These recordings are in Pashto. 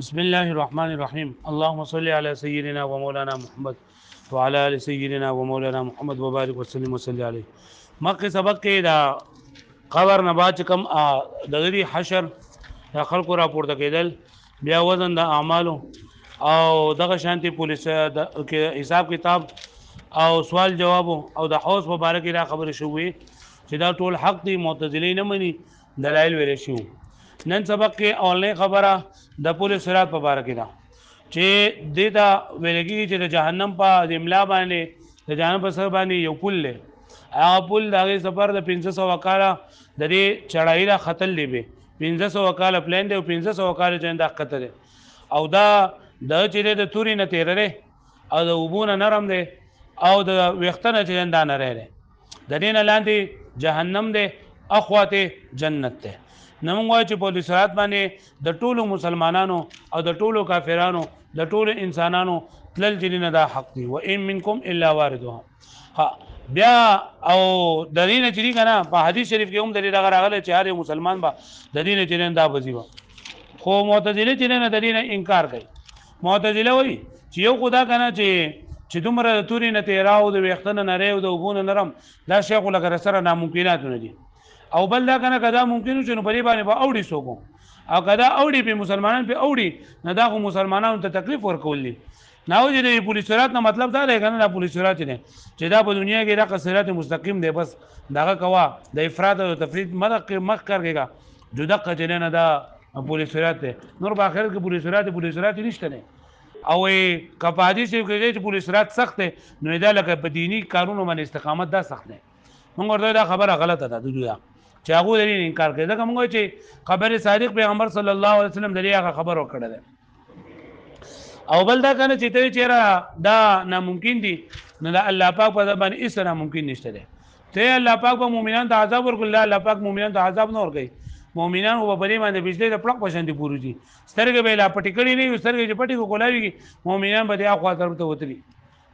بسم الله الرحمن الرحيم اللهم صل على سيدنا ومولانا محمد وعلى ال سيدنا ومولانا محمد وبارك وسلم وصلي عليه. مخکې سبق کې دا قبر نه بعد کم د غری حشر د خلکو راپورته کېدل، بیا وزن د اعمالو او دغه شانتي پولیس د حساب کتاب او سوال جواب او د حوض مبارک را خبرې شوې چې دا ټول حق دي، معتزلي نه مني، دلایل ویل شو. نن سبق کې اولنې خبره د پولیس صراط په باره کې ده چې دیتا ویلګي چې د جهنم په املا باندې د جهنم په سر باندې یو پل له هغه پل دغه سفر د 1500 کاله د دې چړای را خطل دی به 1500 کاله پلان دی او 1500 کاله چې دا خطر دی او دا د چې د توري نه تیرره او د وبونه نرم دی او د وختنه چې دا نه رهره د دې نه لاندې جهنم دی اخواته جنت دی. نمونږ وایو چې پولیس رات باندې د ټولو مسلمانانو او د ټولو کافرانو د ټولو انسانانو تلل چې نه دا حق دی. و ان منکم الا واردها. ها بیا او د دې نه چې کنه په حدیث شریف کې هم د دې دغه راغله چې هر مسلمان با د دې نه چې دا وځي. خو معتزله چې نه د دې نه انکار کوي. معتزله وایي چې یو خدا کنه چې دومره توري نه تیراو د وختنه نه ریو د وبونه نرم دا شیخ لګره سره ناممکنات نه دي. او بل دا کنه کدا ممکن چې نو په دې باندې به اوړي سوګو او کدا اوړي په مسلمانان په اوړي نه دا خو مسلمانانو ته تکلیف ورکول دي. ناو چې د پولیس صراط نه مطلب دا دی کنه دا پولیس صراط نه چې دا په دنیا کې دا صراط مستقیم دی، بس داغه کوا د افراط او تفرید مخ کړګا جدا کچنه نه دا پولیس صراط دی. نور په اخر کې پولیس صراط نشته نه او کپادي چې کې چې پولیس صراط سخت دی نو دا لکه په دینی کارونو باندې استقامت دا سخت دی. موږ ورته دا خبره غلطه ده دوی چې هغه د انکار کوي. ځکه موږ چې خبر صادق پیغمبر صلی الله علیه وسلم د هغه خبر وکړه ده او بل دا کنه چې ته چیرې دا ناممکن دي نه د الله پاک په باندې هیڅ ناممکن نشته ده. ته الله پاک په مؤمنان ته عذاب ورکړي، الله پاک مؤمنان ته عذاب نه ورکړي. مؤمنان په بری باندې بجلی د پړق پشان دي پوری دي سترګې به لا پټی کړي نه سترګې چې پټی کو کولاوي مؤمنان به د اخوا طرف ته وتري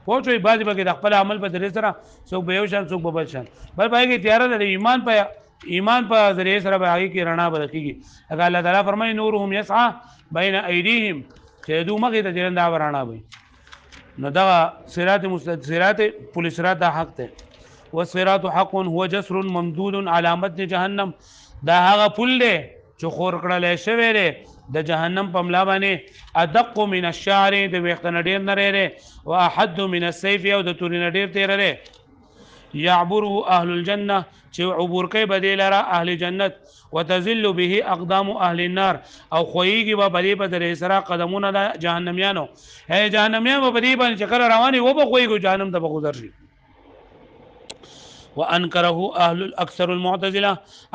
پوښوي بعضی به د خپل عمل په درې سره څوک به یو شان څوک به بل شان بل پای کې تیار د ایمان په ذریعہ سره به هغه کې رڼا برکېږي. اگر الله تعالی فرمایي نورهم يسعى بين ايديهم چې دوی مخې ته جندا ورانه وي نو دا صراط پولیس صراط دا حق ده. والصراط حق هو جسر ممدود على متن جهنم. دا هغه پل دی چې خور کړل شوی دی د جهنم په ملا باندې ادق من الشعر د وخت نډیر نه لري او احد من السيف او د تور نډیر تیر لري. يعبره اهل الجنه چې عبور کوي بدیل را اهل جنت وتزل به اقدام اهل النار او خوېږي به بدی په درې سره قدمونه د جهنميانو. هي جهنميان په بدی باندې چکر رواني و به خوېږي جهنم ته گذر شي. وانکره اهل اکثر المعتزله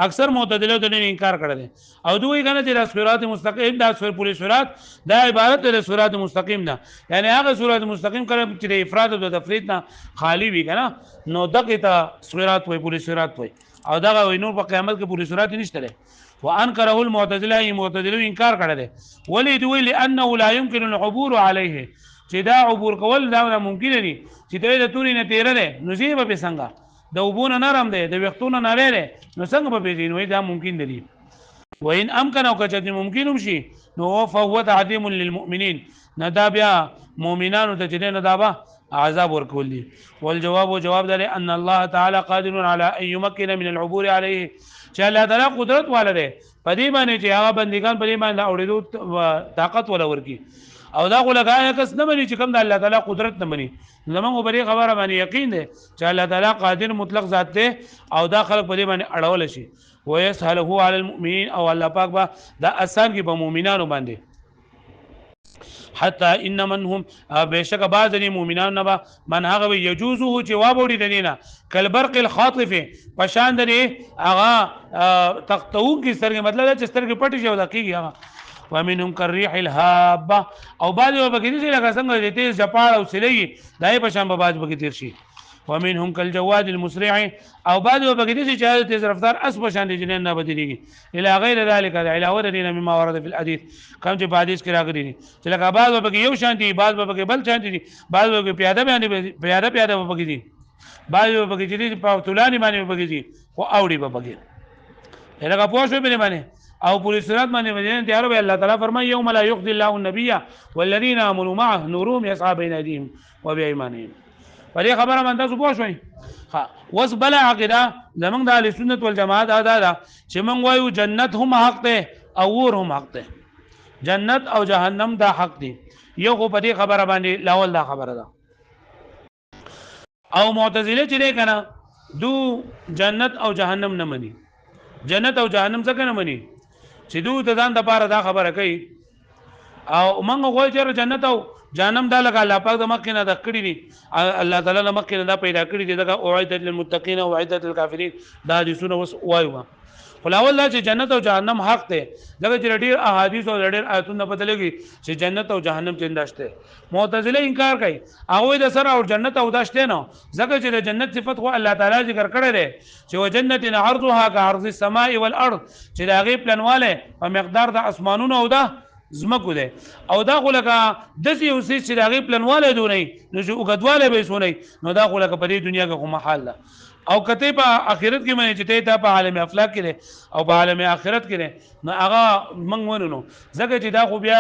اکثر معتزله د انکار کړل او دوی کنه چې صراط مستقیم دا پولیس صراط دا عبارت د صراط مستقیم نه یعنی هغه صراط مستقیم کړه چې د افراط او د تفرید نه خالی وي کنه نو دغه ته صراط وي پولیس صراط وي او دغه نور په قیامت کې پولیس صراط نشته ده. وانکره المعتزله معتزله انکار کړل ولی دوی لانه لا يمكن العبور عليه چې دا عبور کول دا ممکن دي چې د توري نه تیرله نصیب به څنګه د وبونه نرم دی د وختونو نه لري نو څنګه به پیژنو دا ممکن دی. وان امکن او کچته ممکن شي نو فهو تعظیم للمؤمنین ندا بیا مؤمنانو ته چې نه دا به عذاب ورکول دي. والجواب جواب دی ان الله تعالی قادر على ان يمكن من العبور عليه چې الله تعالی قدرت والده پدې باندې چې هغه بندگان پدې باندې اورېدو طاقت ولا ورکی او دا غلګای کس نه مني چې کوم د الله تعالی قدرت نه مني. زمونږ په دې خبره باندې یقین دی چې الله تعالی قادر مطلق ذات دی او دا خلق په دې باندې اړول شي. ويسهله على المؤمنين او الله پاک با دا آسان کې په مؤمنانو باندې حتی ان منهم بشک بعض المؤمنان نبا من هغه يجوزه جواب وړي دینه کل برق الخاطف پشان دی هغه تختون کی سترګې مطلب چې سترګې پټي شي او دقیقي هغه ومنهم كالريح الهابه او بعض وبګی چې لکه څنګه چې تیز جپاړ او سلېږي دای په شان به باز بګی تیر شي. ومنهم كالجواد المسرع او بعض وبګی چې تیز رفتار اس په شان دي جنن نه بدلېږي الى غیر ذلك علاوه دینه مما ورد في الحديث کوم چې په حدیث کې راغلي دي چې لکه بعض وبګی یو شان دي بعض وبګی بل شان دي بعض وبګی پیاده وبګی دي بعض وبګی چې په تولانی باندې وبګی دي او اوړي وبګی لکه پوه شو به باندې او پوری صراط باندې مدینه تیار به الله تعالی فرمایي یوم لا یخزي الله النبي والذین آمنوا معه نورهم يسعى بين ايديهم وبايمانهم. په دې خبره باندې تاسو پوه شئ. وس بل عقیده زمونږ د اهل سنت والجماعت دا ده چې موږ وایو جنت هم حق ده او ور هم حق ده. جنت او جهنم دا حق دي. یو خو په دې خبره باندې لاول دا خبره ده. او معتزله چې دی کنه دو جنت او جهنم نه مني. جنت او جهنم څنګه نه مني چې دو د ځان د پاره دا خبره کوي او موږ غواړو چې جنت او جهنم دا لکه الله پاک د مکه نه د کړی دي الله تعالی د مکه نه دا پیدا کړی دي دا اوعدت للمتقین او اوعدت للکافرین دا د سونه وس وایو. خلاول چې جنت او جهنم حق ته لکه چې ډېر احادیث او ډېر آیتونه پته لګي چې جنت او جهنم چنداشته. معتزله انکار کوي هغه د سره او جنت او داشته نه ځکه چې د جنت صفت خو الله تعالی ذکر کړی دی چې وجنت عرضها كعرض السماء والارض چې دا غي پلنواله په مقدار د اسمانونو او د زمکو ده او دا خو لکه داسې یو څه چې د هغې پلنوالی دونی نو چې اوږدوالی به یې سونی نو دا خو لکه په دې دنیا کې خو محال ده. او کته په آخرت کې منې چې ته دا په عالم افلاک کې دی او په عالم آخرت کې دی نو هغه موږ ونو ځکه چې دا خو بیا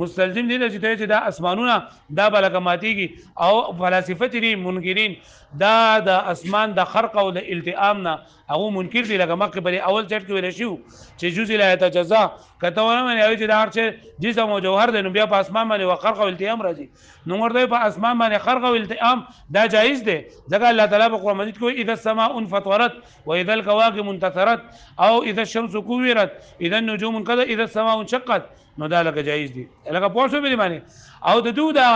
مستلزم دي چې ته چې دا اسمانونه دا به لکه ماتېږي او فلاسفه چې دي منکرین دا د اسمان د خرق او د التئام نه هغه منکر دي لکه مخکې په اول چټ کې ویل شو چې جزء لا يتجزا کته ونه منې چې دا هر څه جسم او جوهر دی نو بیا په اسمان باندې وخرق او التئام راځي نو ورته په اسمان باندې خرق او التئام دا جایز دی ځکه الله تعالی په قرآن مجید کې اذا السماء انفطرت واذا الكواكب انتثرت او اذا الشمس كورت اذا النجوم انقضت اذا السماء انشقت نو دا لکه جایز دی لکه پوه شو به معنی او د دو دا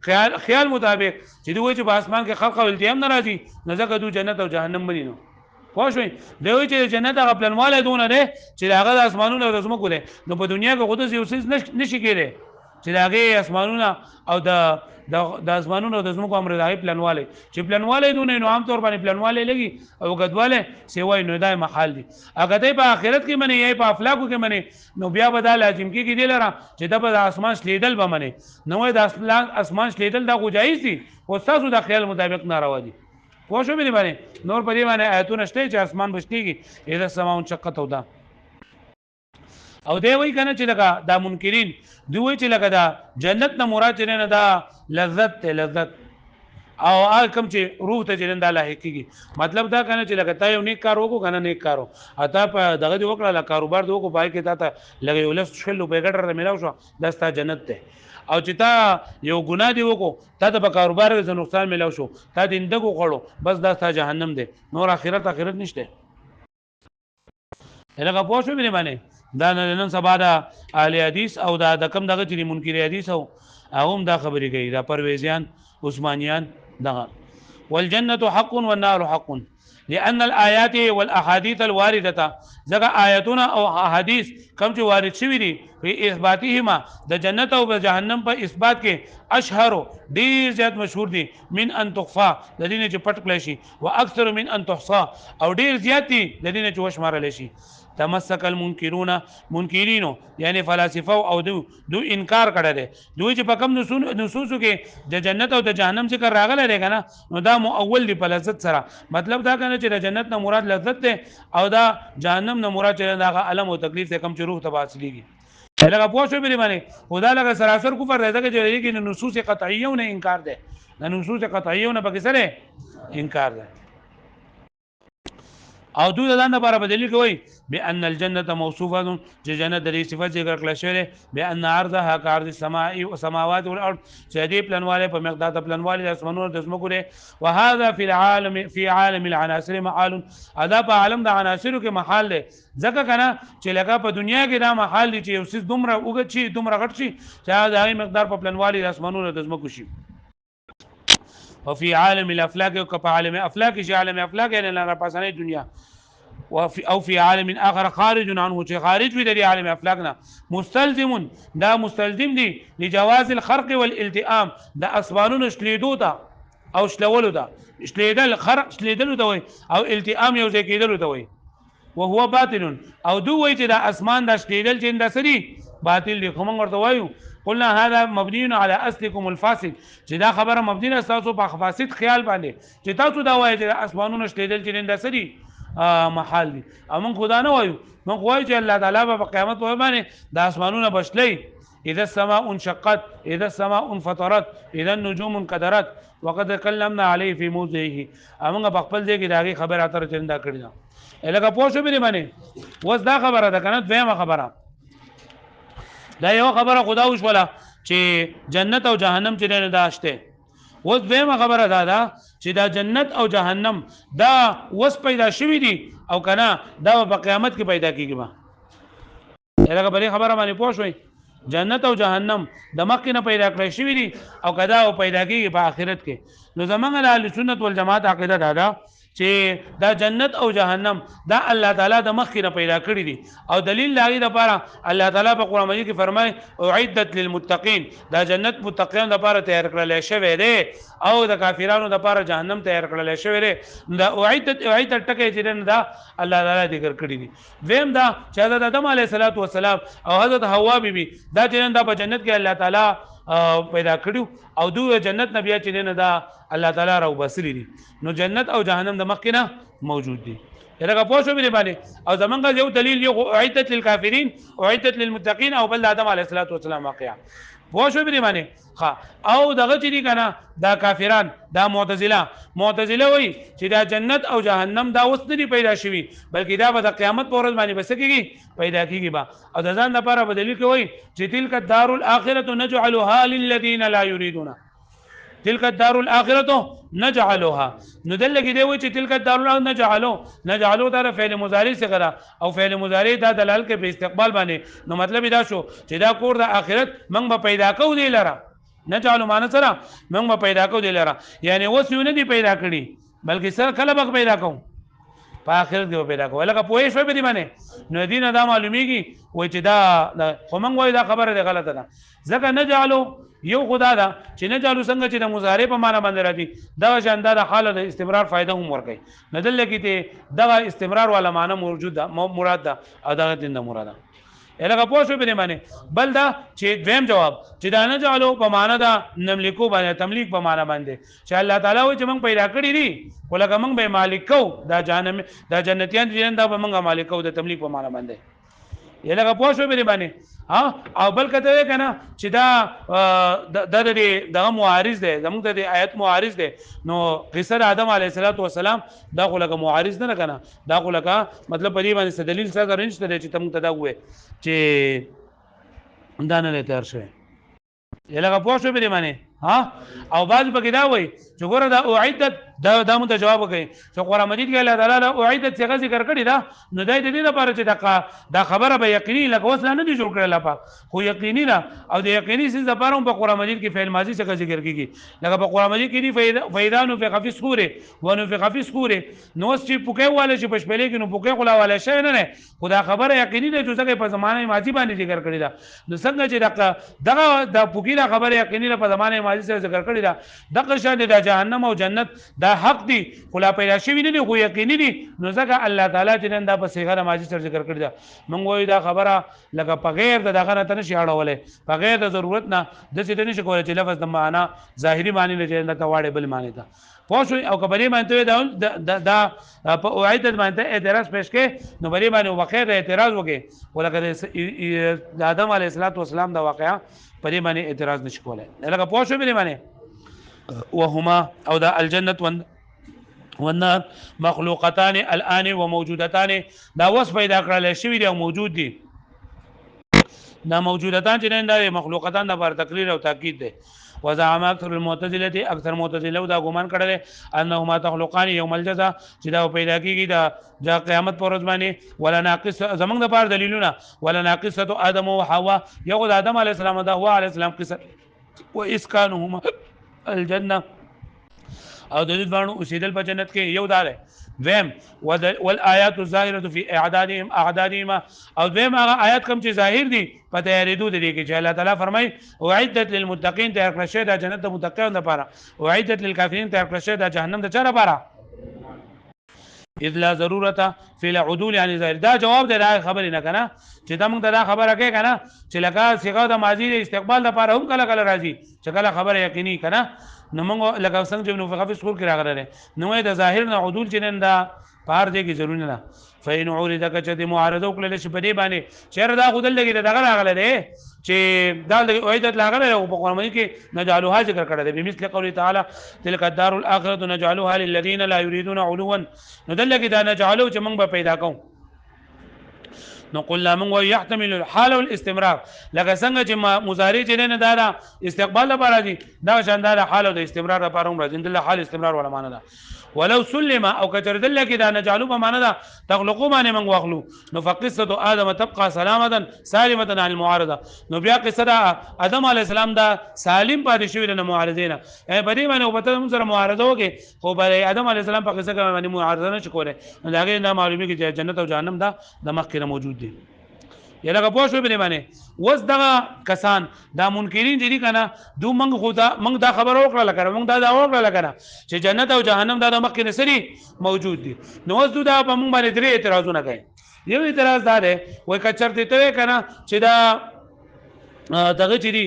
خیال مطابق چې دوی چې په اسمان کې خلق او التیام ناراضي نه ځکه دو جنت او جهنم بني نو پوه شو دوی چې جنت هغه پلنواله دونه ده چې هغه د اسمانونو او د زمکو ده نو په دنیا کې خود یو څه نشي کېږي چې هغه اسمانونه او د اسمانونو د زمکو امر راغی پلنواله چې پلنواله دونه نو عام طور باندې پلنواله لګي او غدواله سیوای نو دای محال دي اګه ته په آخرت کې منی یا په افلاکو کې منی نو بیا به دا لازم کې دی لره چې د اسمان شلیدل به منی نو د اسمان شلیدل دا جایز دي او تاسو د خیال مطابق ناروا دي پوه شو به باندې نور په دې باندې آیتونه شته چې اسمان بشتيږي اذا السماء انشقت او دا او دی وی کنه چې لکه دا منکرین دوی چې لکه دا جنت نه مراد نه دا لذت لذت او کوم چې روح ته جنن دا لاحقيږي مطلب دا کنه چې لکه تا یو نیک کار وکړو کنه نیک کارو اته په دغه دی وکړه کاروبار دی وکړو پای کې تا ته لګي ولس شلو په ګټر ملاو شو دستا جنت ته او چې تا یو ګناه دی وکړو تا ته په کاروبار کې نقصان ملاو شو تا دې اندګو غړو بس دستا جهنم دی نور اخرت نشته لکه پوه شو به باندې دا نن سبا دا اهل حدیث او دا د کم دغه چې منکر حدیث او هم دا خبرې کوي دا پرویزیان عثمانیان دغه والجنه حق والنار حق لان الايات والاحاديث الوارده ځکه آیاتونه او احادیث کم چې وارد شوي دي په اثباتهما د جنت او جهنم په اثبات کې اشهر ډیر زیات مشهور دي من ان تخفى د دې نه چې پټ کړی شي واكثر من ان تحصى او ډیر زیات دي د دې نه چې وشمارل شي تمسك المنكرون منکرینو یعنی فلاسفه او دو انکار کړی دی دوی چې په کم نصوصو کې د جنت او د جهنم ذکر راغلی دی کنه نو دا مؤول دی په لذت سره مطلب دا کنه چې د جنت نه مراد لذت دی او دا جهنم نه مراد چې دا الم او تکلیف ته کم چې روح ته واصلېږي لکه پوه شو به باندې خدا لکه سراسر کفر دی ځکه چې د نصوص قطعیه نه انکار دی د نصوص قطعیه نه پکې سره انکار دی او دوی د ځان لپاره بدلی کوي بان الجنه موصوفه چې جنت د صفات ذکر کړل شوی بان عرضها كعرض السماء والسماوات والارض چې دې پلنواله په مقدار د پلنواله د اسمانونو د زمکو لري وهذا في عالم العناصر محال ادا په عالم د عناصرو کې محال دی ځکه کنه چې لکه په دنیا کې دا محال دي چې یو څه دومره وګت شي دومره غټ شي چې دا مقدار په پلنواله د اسمانونو د زمکو شي وفي عالم الافلاك وكفى عالم افلاك شي عالم افلاك يعني لا پاسانه دنیا او في عالم اخر خارج عنه چې خارج وي د عالم افلاکنا مستلزم دا مستلزم دي لجواز الخرق والالتئام دا اسبانون شلیدو تا او شلولو دا شلیدل خرق شلیدلو تا وي او التئام یو ځای کېدلو تا وي وهو باطل او دو وي چې دا اسمان دا شلیدل چې دا سړي باطل دي کوم ورته وایو قلنا هذا مبني على اصلكم الفاسد چې دا خبره مبني تاسو په فاسد خیال باندې چې تاسو دا وایي چې اسمانونو شلیدل چې دا سړي محال دي. او موږ خدا نه وایو، موږ وایو چې الله تعالی په قیامت باندې د اسمانونو بشلي، اذا السماء انشقت، اذا السماء انفطرت، اذا النجوم انكدرت وقد تكلمنا عليه في موضعه. موږ په خپل ځای کې داغي خبر اتر چندا کړی دا لکه پوه شو به باندې. وس دا خبره ده کنه، دویمه خبره دا یو خبره خدا وشوله چې جنت او جهنم چې نه داشته. وس دویمه خبره دا چې دا جنت او جهنم دا وس پیدا شوی دي او کنه دا په قیامت کې پیدا کیږي. ما لکه بلې خبره باندې پوه شوي، جنت او جهنم د مخکې نه پیدا کړی شوی دي او کدا او پیدا کیږي په آخرت کې. نو زمونږ د اهل سنت والجماعت عقیده دا چې دا جنت او جهنم دا الله تعالی د مخکې نه پیدا کړی دي او دلیل لري لپاره الله تعالی په قرآن مجید کې فرمایي اعدت للمتقین، دا جنت متقین لپاره تیار کړل شوی دی او د کافرانو لپاره جهنم تیار کړل شوی دی. دا اعدت ټکی چې دا الله تعالی ذکر کړی دي. ویم دا چې حضرت آدم علیه السلام او حضرت حوا بیبي دا چې دا په جنت کې الله تعالی پیدا کړو او دوی جنت نبی چې نه دا الله تعالی راو بسری دي. نو جنت او جهنم د مخکې نه موجود دي. لکه پوه شو به باندې. او زمونږ یو دلیل یو اعدت للکافرین اعدت للمتقین او بل آدم علیه السلام واقعا پوه شو به باندې. او دغه چې دي کنه دا کافران دا معتزله وایي چې دا جنت او جهنم دا اوس نه پیدا شوي بلکې دا به د قیامت په ورځ باندې بس کېږي پیدا کېږي با. او د ځان لپاره به دلیل کوي چې تلک الدار الاخره نجعلها للذین لا یریدون، تلک الدار الاخره نجعلها. نو دلته دی وایي چې تلک الدار الاخره نجعلو دا فعل مضارع څخه او فعل مضارع دا دلال کې په استقبال باندې. نو مطلب دا شو چې دا کور د آخرت موږ به پیدا کوو دی لره. نجعلو معنی سره موږ به پیدا کوو دی لره، یعنی اوس یو نه دی پیدا کړي بلکې سره کله به پیدا کوو په آخرت کې پیدا کوو. لکه پوهې شوی به دی باندې. نو دین دا معلومیږي وایي چې دا خو موږ وایو دا خبره ده غلطه ده. ځکه نجعلو یو خدا دا چې نجعلو څنګه چې د مضارع په معنا باندې راځي دا شاندا د حال د استمرار فائدہ هم ورکوي. نه دلته کې ته دا استمرار والا معنا موجود ده مراد ده او دا دین ده مراد ده. لکه پوه شو به باندې. بل دا چې دویم جواب چې دا نجعلو په معنا دا نملکو باندې تملیک په معنا باندې چې الله تعالی وایي چې موږ پیدا کړی دي خو لکه موږ به مالک کو دا جنتیان دي دا به موږ مالک کو د تملیک په معنا باندې. لکه پوه شو به باندې. او بل کته کنه چې دا د معارض دی زموږ د آیت معارض دی. نو قصه آدم علیه السلام دا خو لکه معارض نه کنه، دا خو لکه مطلب په دې باندې دلیل سره نشته چې تم ته دا وې چې دا نه تیار شوی. لکه پوه شو به باندې. او بعض پکې دا وایي چې ګوره دا اعدت دا مونږ ته جواب وکړي چې قرآن مجید کې الله تعالی اعدت څنګه ذکر کړی دا. نو دا د دې لپاره چې دا خبره به یقیني لکه اوس نه دي جوړ کړل لپاره خو یقیني نه او د یقیني څه لپاره په قرآن مجید کې فعل ماضی څنګه ذکر کیږي. لکه په قرآن مجید کې دي فیدانو فی خفی صوره ونفخ فی صوره. نو چې پوکې والے چې پښپلې کې نو پوکې خلا والے شوی نه خدا خبره یقیني ده چې څنګه په زمانه ماضی باندې ذکر کړی دا. نو څنګه چې دغه د پوکې خبره یقیني په زمانه ماضی سره ذکر کړی دا دغه شان د جهنم او جنت دا حق دي خلا پیدا شوی نه دي خو یقیني دي. نو ځکه الله تعالی چې دا په صيغه ماضی سره ذکر کړی دا موږ وایو دا خبره لکه په غیر د دغه نه نشي اړولې په غیر د ضرورت نه د څه نشي کولای چې لفظ د معنا ظاهري معنی نه چې دا واړې بل معنی ده. پوه شو او کبري باندې دا په اعدت باندې اعتراض پېښ کې نو بری باندې وقایع اعتراض وکي ولکه د آدم علیه السلام دا واقعا پرې باندې اعتراض نشي کولای. لکه پوه شو به باندې وهما او دا الجنه والنار مخلوقتان الان وموجودتان دا وصف پیدا کړل شوی دی او موجود دي. دا موجودتان چې نه دا مخلوقتان د پر تقریر او تاکید دي. وزعم اکثر المعتزله اکثر معتزله دا ګمان کړل انهما تخلقان یوم الجزاء چې دا پیدا کیږي د قیامت پر ورځ باندې. ولا ناقص زمنګ د پاره دلیلونه ولا ناقصه ادم او حوا یو د آدم علی السلام د حوا علی السلام قصه و اسکانهما الجنه او د دې باندې اوسېدل په جنت کې یو دار ویم والآیات الظاهره فی اعدادهم او ویم هغه آیات کوم چې ظاهر دي په تیارېدو دي کې چې الله تعالی فرمایي اعدت للمتقین تیار کړل شوی د جنت د متقین لپاره اعدت للکافرین تیار کړل شوی د جهنم د چا لپاره. اذ لا ضرورت فی العدول عن ظاهر. دا جواب دی دا خبرې نه کنه چې دا موږ دا خبره کوي کنه چې لکه صيغه د ماضی د استقبال لپاره هم کله کله راځي چې کله خبره یقیني کنه. نو موږ لکه څنګه چې نو فقط صور کې راغره نو د ظاهر نه عدول چې نه دا پار دې کې ضروري نه فین عورض کچته معارضه وکړل شي په دې باندې چیرې دا خدل لګي دا راغله دی چې دا وایدت لاغله او په قرآن کې نجعلها ذکر کړه دی بمثل قوله تعالی تلك الدار الاخره نجعلها للذين لا يريدون علوا ندل کې دا نجعلو چې موږ به پیدا کوو نو قلنا من يحتمل الحال والاستمرار لکه څنګه چې مضارع چې نه دا استقبال لپاره دي دا شاندار حال او د استمرار لپاره هم راځي د حال استمرار ولا معنا ده ولو سلم او کچر دل کې دا نجالو په معنا ده تخلقوا باندې من واخلو نو فقصه ادم تبقى سلامه سالمه عن المعارضه نو بیا قصه ادم علی السلام دا سالم پاتې شوی د معارضینه په دې باندې وبته هم سره معارضه وکي خو بل ادم علی السلام په قصه کې باندې معارضه نه کوله نو دا کې نه معلومي کې جنت او جهنم دا د مخ کې موجود دي یا لکه پوه شو به باندې وس دغه کسان دا منکرین دي کنه دو منګ خدا منګ دا خبر وکړه لکه منګ دا وکړه لکه چې جنت او جهنم دا د مخ کې نسري موجود دي نو وس دا په موږ باندې درې اعتراضونه کوي یو اعتراض دا دی وای کچرته ته کنه چې دا دغه چې دي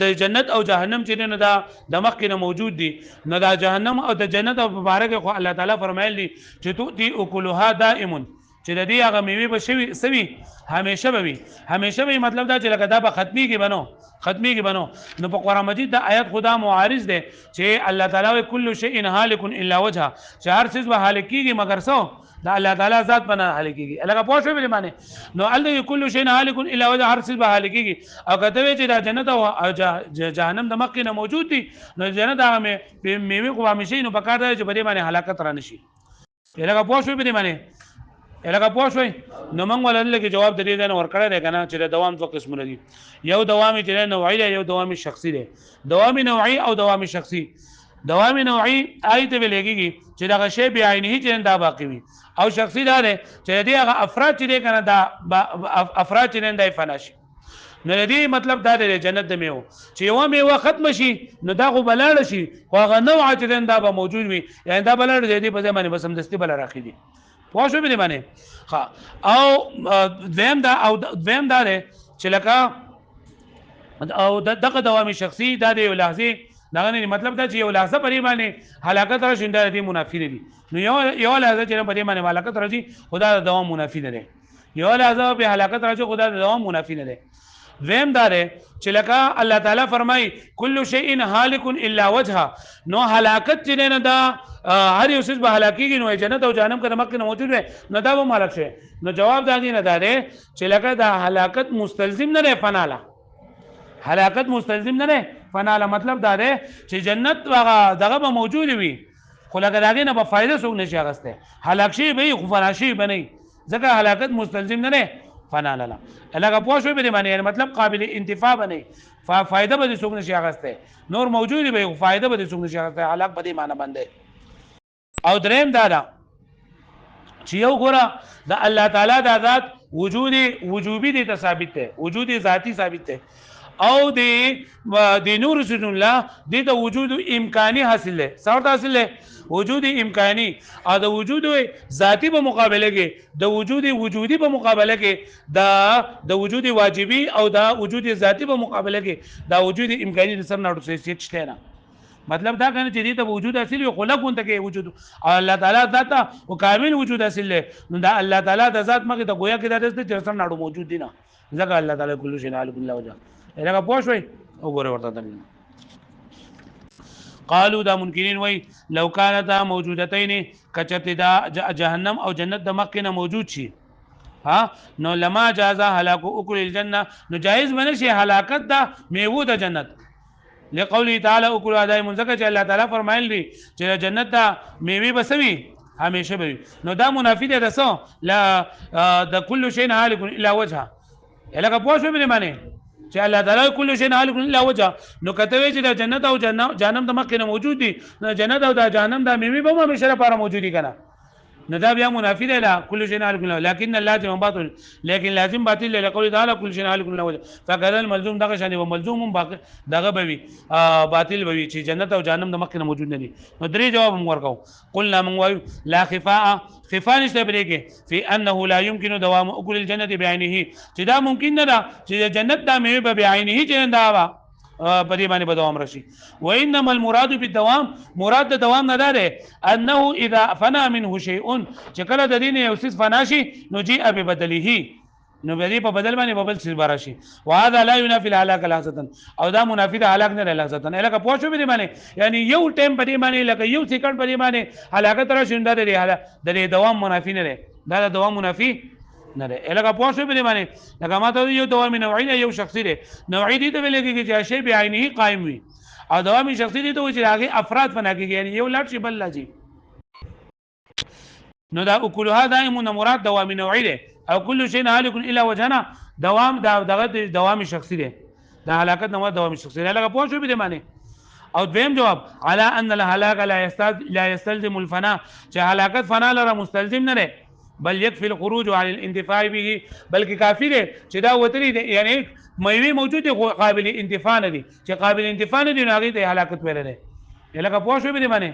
د جنت او جهنم چې نه دا د مخ کې موجود دي نه دا جهنم او د جنت او مبارک خو الله تعالی فرمایلی چې تو دي اکلها دائم چې د دې هغه میوه به شوي سوي همیشه به وي همیشه به مطلب دا چې لکه دا به ختمي کې بنو نو په قرآن مجید دا آیت خدا معارض ده چې الله تعالی کل شیء هالک الا وجهه چې هر څه به هالک کیږي مگر سو دا الله تعالی ذات بنا هالک کیږي لکه پوه شو به معنی نو الله کل شیء هالک الا وجهه هر څه به هالک کیږي او کته چې دا جنت او جهنم د مخ کې موجود دي نو جنت هغه میوه خو همیشه نو پکار دی چې په دې باندې هلاکت را نشي لکه پوه شو به معنی الګه پوه شوي نو موږ ولله کې جواب درې نه ورکړی دی کنه چې دوام دوه قسمونه دي یو دوامي چې نوعي دی یو دوامي شخصي دی دوامي نوعي او دوامي شخصي دوامي نوعي آیت ویلېږي چې دا شی به عینه چې دا باقی وي او شخصي دا دی چې دې هغه افراد چې کنه دا افراد چې نه دی فناشي نو دې مطلب دا دی جنت د میوه چې یو میوه ختم شي نو دا خو بلاړ شي خو هغه نوع چې دا به موجود وي یعنی دا بلاړ دی په ځای باندې بس هم دستي بل راخي دي پوه شو به باندې او دویم دا دی چې لکه او دغه دوامي شخصي دا دی لحظه دا نه مطلب دا چې یو لحظه پرې باندې هلاکت را شینده دي منافی دي نو یو لحظه چې پرې باندې هلاکت راځي خدا د دوام منافی نه دی یو لحظه په هلاکت راځي خدا د دوام منافی نه دی دویم دا دی چې لکه الله تعالی فرمای کل شیء هالک الا وجهه نو هلاکت چې نه دا هر یو څه به هلاکیږي نو جنت او جهنم کې مکه موجود وي نو دا به مالک شي نو جواب دا نه دا دی چې لکه دا هلاکت مستلزم نه دی فناله هلاکت مستلزم نه دی فناله مطلب دا دی چې جنت دغه به موجود وي خو لکه داګه نه به فائدہ څوک نشي اغسته هلاک شي به خو فناشي بنئ ځکه هلاکت مستلزم نه دی فناله لا لکه پوه شو به معنی مطلب قابل انتفاع بنئ فائدہ به څوک نشي اغسته نور موجود به فائدہ به څوک نشي اغسته هلاک به معنی باندې او دریم دا چې یو ګوره د الله تعالی د ذات وجوبي دي ثابت ده وجود ذاتی ثابت ده او د نور رسول الله د وجود امکانی حاصل ده څورت حاصل ده وجود امکانی او د وجود ذاتی په مقابله کې د وجود وجودي په مقابله کې د وجود واجبي او د وجود ذاتی په مقابله کې د وجود امکانی د سر نه حیثیت شته نه مطلب دا کنه چې دې ته وجود حاصل وي خلق اون ته کې وجود او الله تعالی ذات او کامل وجود حاصل له نو دا الله تعالی د ذات مګه ته گویا کې دا د چرسن ناړو موجود دي نه ځکه الله تعالی کله شی نه الله وجه هغه پوه شوي او ګوره ورته دل قالوا دا منکرین وای لو كانتا موجودتين کچت دا جهنم او جنت د مکه نه موجود شي ها نو لما جازا هلاك اكل الجنه نو جائز بنشي هلاکت دا میوه د جنت لقوله تعالی اكل ادای منزکه چې الله تعالی فرمایلی چې جنت ته میوه بسوي همیشه به نو دا منافی ده رسو لا د کل شی هالک الا وجهه الګه پوه شو به معنی چې الله تعالی کل شی هالک الا وجهه نو کته چې د جنت او جهنم د مکه نه موجود دي نو جنت او د جهنم د میوه به همیشه لپاره موجودي کنه نو دا بیا منافی ده لا کل شی هالک لكن اللازم باطل لیکن لازم باطل له قول تعالی کل شی هالک الا وجهه فقال الملزوم دغه شان و ملزوم باقي دغه بوي باطل بوي چې جنت او جهنم د مکه نه موجود نه دي نو درې جواب موږ ورکو قلنا من لا خفاء نشته بریګه فی انه لا يمكن دوام اكل الجنه بعينه چې دا ممکن نه ده چې جنت د میوه بعينه چې دا په دې باندې به دوام راشي. وانما المراد بالدوام مراد د دوام نه ده انه اذا فنا منه شيء چې کله د دین یو څه فنا شي نو جاء ببدله نو به دې په بدل باندې ببل څه براشي. وهذا لا ينافي الهلاك لحظه او دا منافي د هلاک نه لحظه الهکه پوه شو به باندې یعنی یو ټیم په دې باندې لکه یو سکند په دې باندې هلاکت راشي د دوام منافي نه ده دا د دوام منافي نه ده الهکه پوه شو به باندې لکه ماته یو دوام نوعي نه یو شخصي ده نوعي دي ته ویل کېږي چې شی بعینه قائم وي او دوام شخصي دي ته چې هغه افراد فنا کېږي یعنی یو لاټ شي بل لاجی نو دا کلها دائم مراد دوام نوعي ده او كل شيء هالك الا وجهنا دوام دغه دوام شخصي ده دا هلاکت نو دوام شخصي ده لکه پوه شو به باندې او دویم جواب على ان الهلاك لا يستلزم الفناء چې هلاکت فنا لره مستلزم نه ده بل يكفي الخروج عن الانتفاع به بلکې کافی ده چې دا وتري ده یعنی مېوي موجود قابل انتفاع نه دي چې قابل انتفاع نه دي نو هغه ته هلاکت ویل ده لکه پوه شو به باندې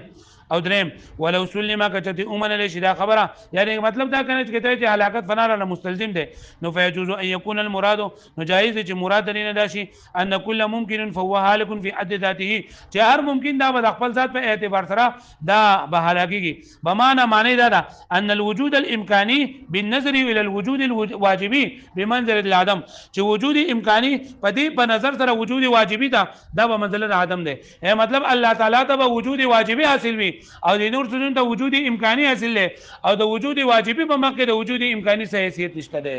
او دریم ولو سلم کچتی اومن له شدا خبره یعنی مطلب دا کنه چې هلاکت فنا له مستلزم ده نو فيجوز ان يكون المراد نو جائز چې مراد نه داشي ان كل ممکن فهو هالك في حد ذاته چې هر ممکن دا به خپل ذات په اعتبار سره دا به هلاکیږي بمعنى معنی دا ان الوجود الامکانی بالنظر الى الوجود الواجبي بمنزله العدم چې وجود امکانی په نظر سره وجود واجبي دا به منزله عدم ده مطلب الله تعالی ته وجود واجبي حاصل وي او د نور څه ته وجود امکانی حاصل له او د وجود واجبي په مکه د وجود امکانی سره حیثیت نشته ده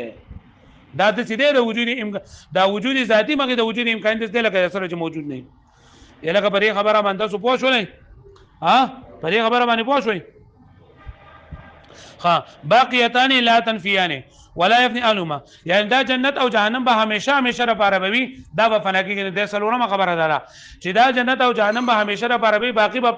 دا د سیده د وجود دا وجود ذاتی مکه د وجود امکانی د لکه سره چې موجود نه یې لکه پرې خبره باندې سو پوه شو نه ها پرې خبره باندې پوه شوي ها باقیتان لا تنفیان ولا يفني اهلهما يعني دا جنت او جهنم به همیشه لپاره بوي دا به فنا کیږي د سلورمه خبره ده چې دا جنت او جهنم به همیشه لپاره بوي باقی به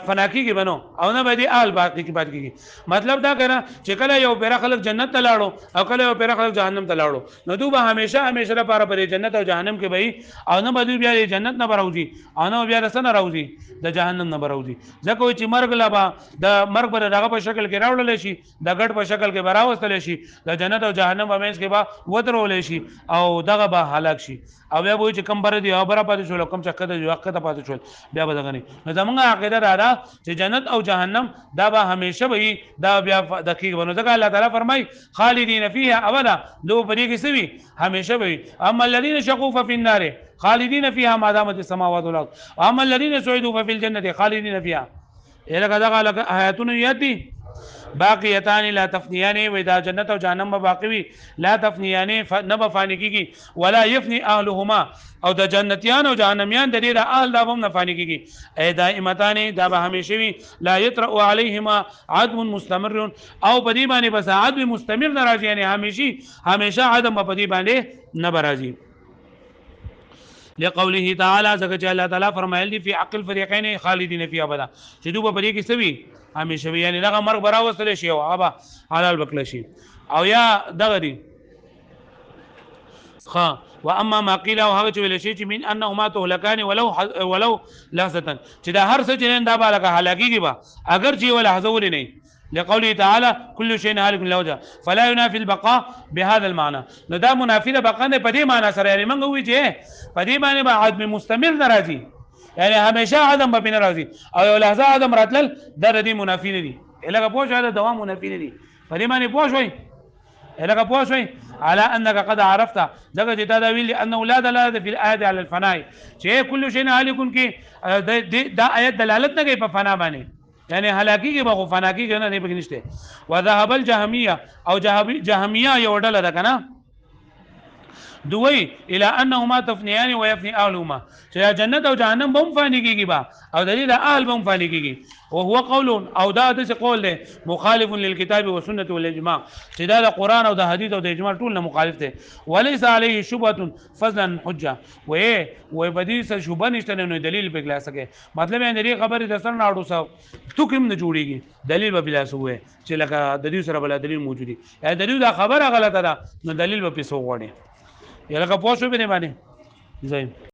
فنا کیږي بنو او نه به دي اهل باقی کی بات کیږي مطلب دا کنه چې کله یو پیر خلک جنت ته لاړو او کله یو پیر خلک جهنم ته لاړو نو دوی به همیشه لپاره پر جنت او جهنم کې وي او نه به دوی بیا جنت نه براوځي او نه بیا رسنه راوځي د جهنم نه براوځي ځکه چې مرګ لبا د مرګ پر دغه په شکل کې راوړل شي د ګډ په شکل کې براوستل شي جنت او جهنم باندې کې با ودرول شي او دغه به هلاک شي او بیا وایي چې کم بر دي او بر پاتې شول کم چکه د وخت ته پاتې شول بیا به دغه نه نو زمونږ عقیده دا چې جنت او جهنم دا به همیشه وي دا بیا دقیق بنو ځکه الله تعالی فرمای خالدین فیها ابدا دو پرې کې سوي همیشه وي اما الذين شقوا ففي النار خالدین فیها ما دامت السماوات والارض اما الذين سعدوا ففي الجنه خالدین فیها الهغه دغه آیاتونه یادي باقیتان لا تفنیان و اذا جنت او جهنم باقی لا تفنیان نه بفانی کیږي ولا يفني اهلهما او د جنتیان او جهنميان د دې اهل دا هم نه فانی کیږي اي دائمتان دا به همیشه وي لا يطرأ عليهما عدم مستمر او بدی باندې بس عدم مستمر ناراضي یعنی همیشه عدم بدی باندې نه برازي لقوله تعالی ذکر چې الله تعالی فرمایلی فی عقل فریقین خالدین فی ابدا چې دوی په دې کې سوي همیشه وي یعنی دغه مرګ براوستل شي او هغه حلال وکړي شي او یا دغه دي خا واما ما قيل او هغه چې ویل شي چې من انهما تهلكان ولو لحظه چې دا هر څه چې دا بالکه هلاکیږي با اگر چې ول لحظه ولې نه لقوله تعالى كل شيء هالك الا وجهه فلا ينافي البقاء بهذا المعنى نو دا منافي د بقاء نه په دې معنی سره یعنی موږ وی چې په دې معنی به عدم مستمر ناراضي یعنی همیشه عدم به ناراضي او یو لحظه عدم راتل د دې منافي نه دي الهغه پوه شو دا دوام منافي نه دي په دې معنی پوه شوي الهغه پوه شوي على انك قد عرفت دغه چې دا ویل انه لا دلاله في الايه على الفناء چې كل شيء هالك کې دا آیت دلالت نه کوي په فنا باندې یعنی هلاکی کې به فنا کې نه پکې نشته وذهب الجهميه او جهميه یو ډله ده کنه دوی الى انهما تفنيان ويفني اهلهما چې جنت او جهنم به فانی کېږي با او دلیل اهل به فانی کېږي وهو قول او دا د قول ده مخالف للكتاب والسنه والاجماع چې دا د قران او د حديث او د اجماع ټول نه مخالف ده وليس عليه شبهه فضلا حجه و بدی سره شوبه نشته نه دلیل په کلاس کې مطلب یې دې خبره د سر ناړو سو تو کوم نه جوړیږي دلیل به بلا سوې چې لکه د دې سره بل دلیل موجودي یا د دې دا خبره غلطه ده نو دلیل به پیسو غوړي یا لکه پوښتنه به نه باندې زين